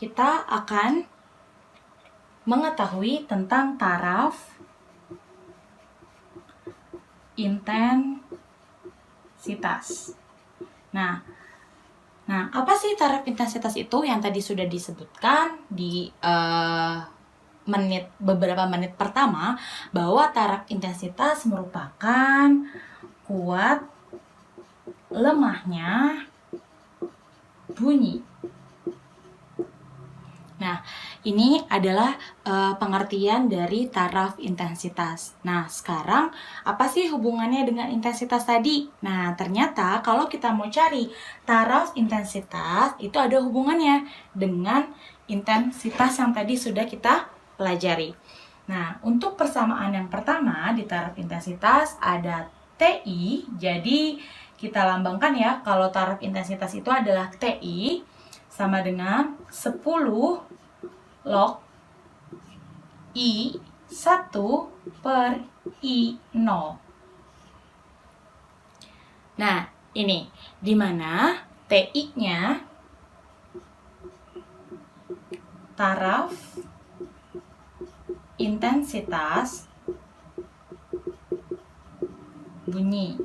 kita akan mengetahui tentang taraf intensitas. Nah, apa sih taraf intensitas itu yang tadi sudah disebutkan di beberapa menit pertama, bahwa taraf intensitas merupakan kuat lemahnya bunyi. Nah, ini adalah pengertian dari taraf intensitas. Nah, sekarang apa sih hubungannya dengan intensitas tadi? Nah, ternyata kalau kita mau cari taraf intensitas, itu ada hubungannya dengan intensitas yang tadi sudah kita pelajari. Nah, untuk persamaan yang pertama di taraf intensitas ada TI. Jadi, kita lambangkan ya, kalau taraf intensitas itu adalah TI sama dengan 10 log I1 per I0. Nah, ini dimana TI-nya taraf intensitas bunyi.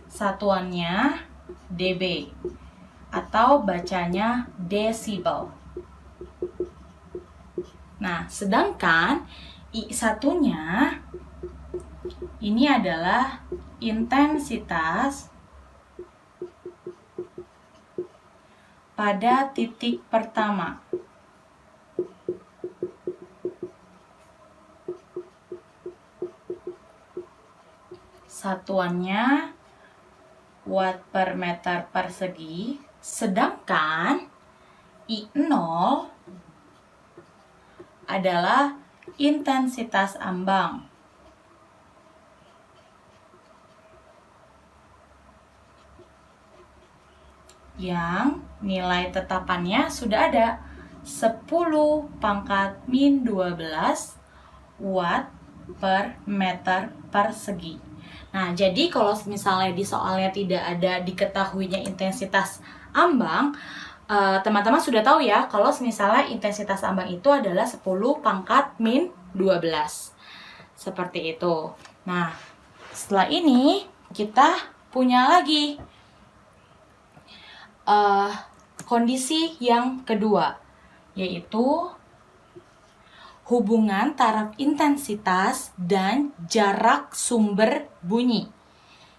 Satuannya dB atau bacanya desibel. Nah, sedangkan I1-nya ini adalah intensitas pada titik pertama. Satuannya watt per meter persegi, sedangkan I0 adalah intensitas ambang. Yang nilai tetapannya sudah ada 10 pangkat min 12 watt per meter persegi. Nah, jadi kalau misalnya di soalnya tidak ada diketahuinya intensitas ambang, teman-teman sudah tahu ya kalau misalnya intensitas ambang itu adalah 10 pangkat min 12. Seperti itu. Nah, setelah ini kita punya lagi kondisi yang kedua, yaitu hubungan taraf intensitas dan jarak sumber bunyi.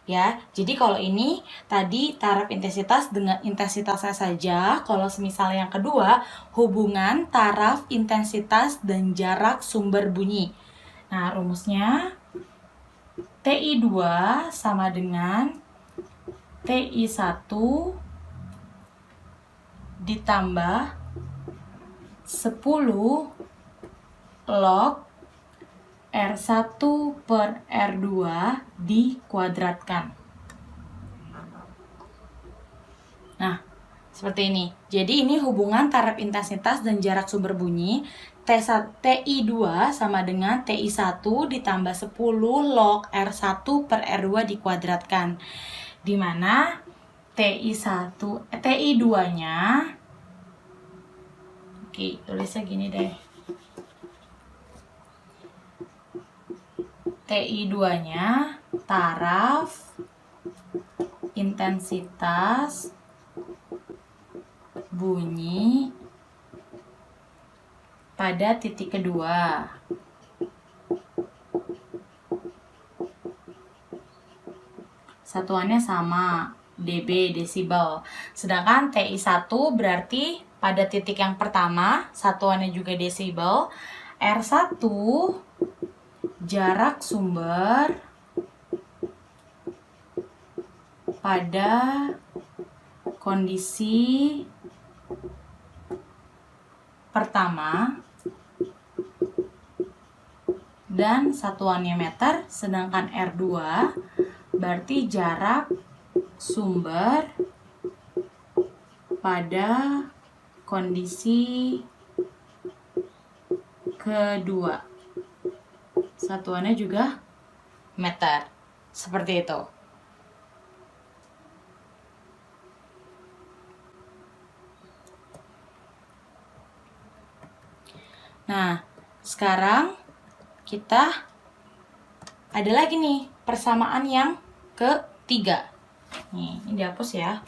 Ya, jadi kalau ini tadi taraf intensitas dengan intensitasnya saja. Kalau misalnya yang kedua, hubungan taraf intensitas dan jarak sumber bunyi. Nah, rumusnya TI2 sama dengan TI1 ditambah 10 log R1 per R2 dikuadratkan. Nah, seperti ini. Jadi ini hubungan taraf intensitas dan jarak sumber bunyi. TI2 sama dengan TI1 ditambah 10 log R1 per R2 dikuadratkan. Di mana TI2-nya, oke, tulisnya gini deh. TI2-nya taraf intensitas bunyi pada titik kedua. Satuannya sama, dB, desibel. Sedangkan TI1 berarti pada titik yang pertama, satuannya juga desibel. R1 jarak sumber pada kondisi pertama dan satuannya meter, sedangkan R2 berarti jarak sumber pada kondisi kedua. Satuannya juga meter. Seperti itu. Nah, sekarang kita ada lagi nih persamaan yang ketiga. Nih, ini dihapus ya.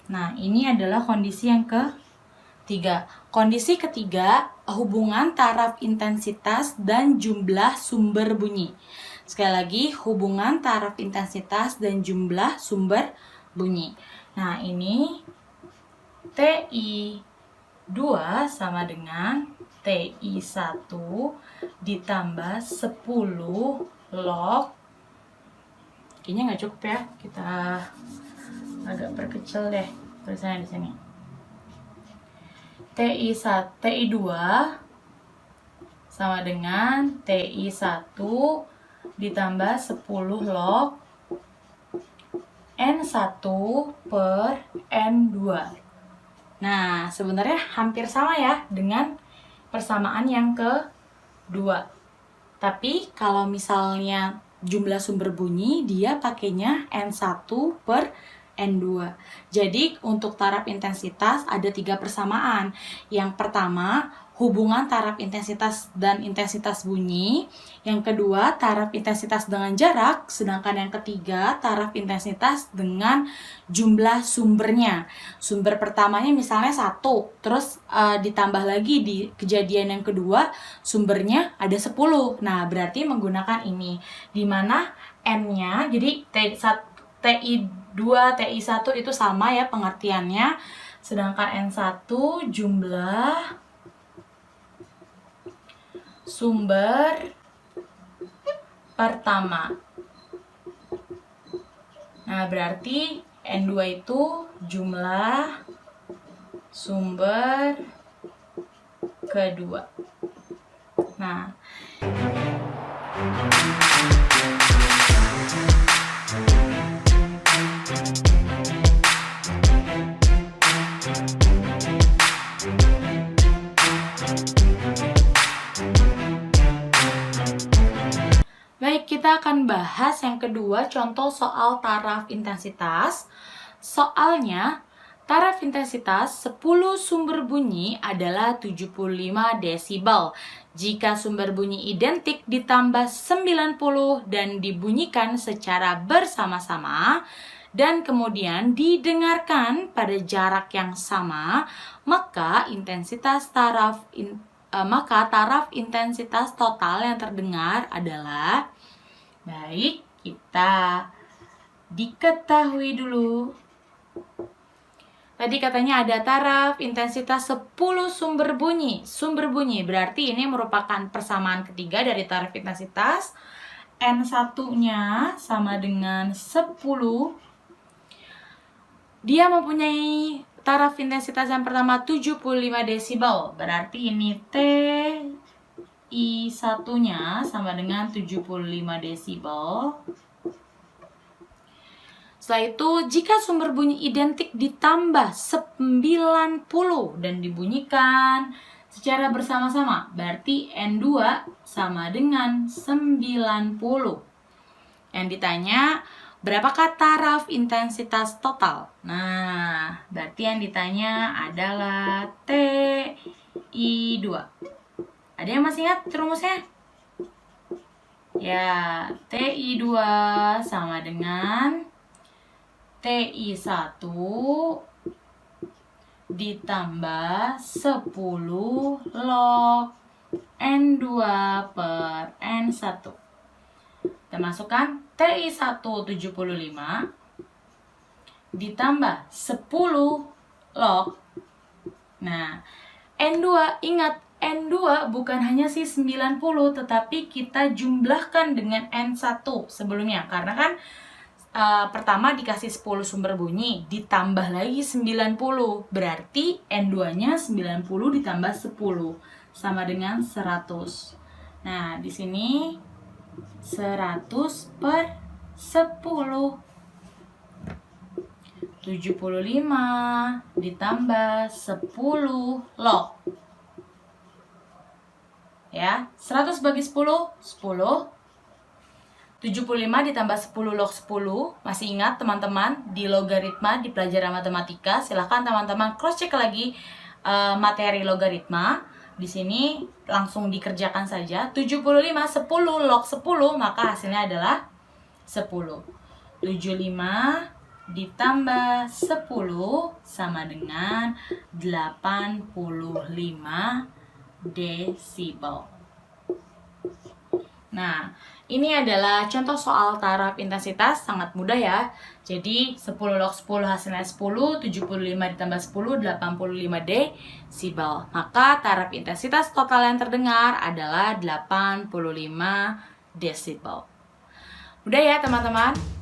Nah, ini adalah kondisi yang ketiga. Kondisi ketiga, hubungan taraf intensitas dan jumlah sumber bunyi. Sekali lagi, hubungan taraf intensitas dan jumlah sumber bunyi. Nah, ini TI2 sama dengan TI1 ditambah 10 log. Kayaknya nggak cukup ya, kita agak perkecil deh tulisannya di sini. TI2 sama dengan TI1 ditambah 10 log N1 per N2. Nah, sebenarnya hampir sama ya dengan persamaan yang kedua. Tapi kalau misalnya jumlah sumber bunyi, dia pakainya N1 per N2. Jadi untuk taraf intensitas ada 3 persamaan. Yang pertama, hubungan taraf intensitas dan intensitas bunyi. Yang kedua, taraf intensitas dengan jarak. Sedangkan yang ketiga, taraf intensitas dengan jumlah sumbernya. Sumber pertamanya misalnya 1, terus ditambah lagi di kejadian yang kedua, sumbernya ada 10. Nah, berarti menggunakan ini. Dimana N-nya, jadi TI2, TI1 itu sama ya pengertiannya. Sedangkan N1 jumlah sumber pertama. Nah, berarti N2 itu jumlah sumber kedua. Nah, baik, kita akan bahas yang kedua, contoh soal taraf intensitas. Soalnya, taraf intensitas 10 sumber bunyi adalah 75 desibel. Jika sumber bunyi identik ditambah 90 dan dibunyikan secara bersama-sama, dan kemudian didengarkan pada jarak yang sama, maka taraf intensitas total yang terdengar adalah, baik, kita diketahui dulu. Tadi katanya ada taraf intensitas 10 sumber bunyi. Sumber bunyi berarti ini merupakan persamaan ketiga dari taraf intensitas. N1-nya sama dengan 10. Dia mempunyai taraf intensitas yang pertama 75 desibel. Berarti ini TI1-nya sama dengan 75 desibel. Setelah itu, jika sumber bunyi identik ditambah 90 dan dibunyikan secara bersama-sama, berarti N2 sama dengan 90. Yang ditanya, berapakah taraf intensitas total? Nah, berarti yang ditanya adalah TI2. Ada yang masih ingat rumusnya? Ya, TI2 sama dengan TI1 ditambah 10 log N2 per N1. Kita masukkan TI1 75 ditambah 10 log. Nah, N2, ingat N2 bukan hanya si 90, tetapi kita jumlahkan dengan N1 sebelumnya. Karena kan pertama dikasih 10 sumber bunyi, ditambah lagi 90. Berarti N2-nya 90 ditambah 10 sama dengan 100. Nah, di sini 100 per 10. 75 ditambah 10 log. Ya, 100 bagi 10, 10. 75 ditambah 10 log 10. Masih ingat teman-teman di logaritma di pelajaran matematika? Silahkan teman-teman cross check lagi materi logaritma. Di sini langsung dikerjakan saja. 75 10 log 10, maka hasilnya adalah 10. 75 ditambah 10 sama dengan 85 desibel. Nah, ini adalah contoh soal taraf intensitas, sangat mudah ya. Jadi 10 log 10 hasilnya 10, 75 ditambah 10, 85 desibel. Maka taraf intensitas total yang terdengar adalah 85 desibel. Udah ya teman-teman?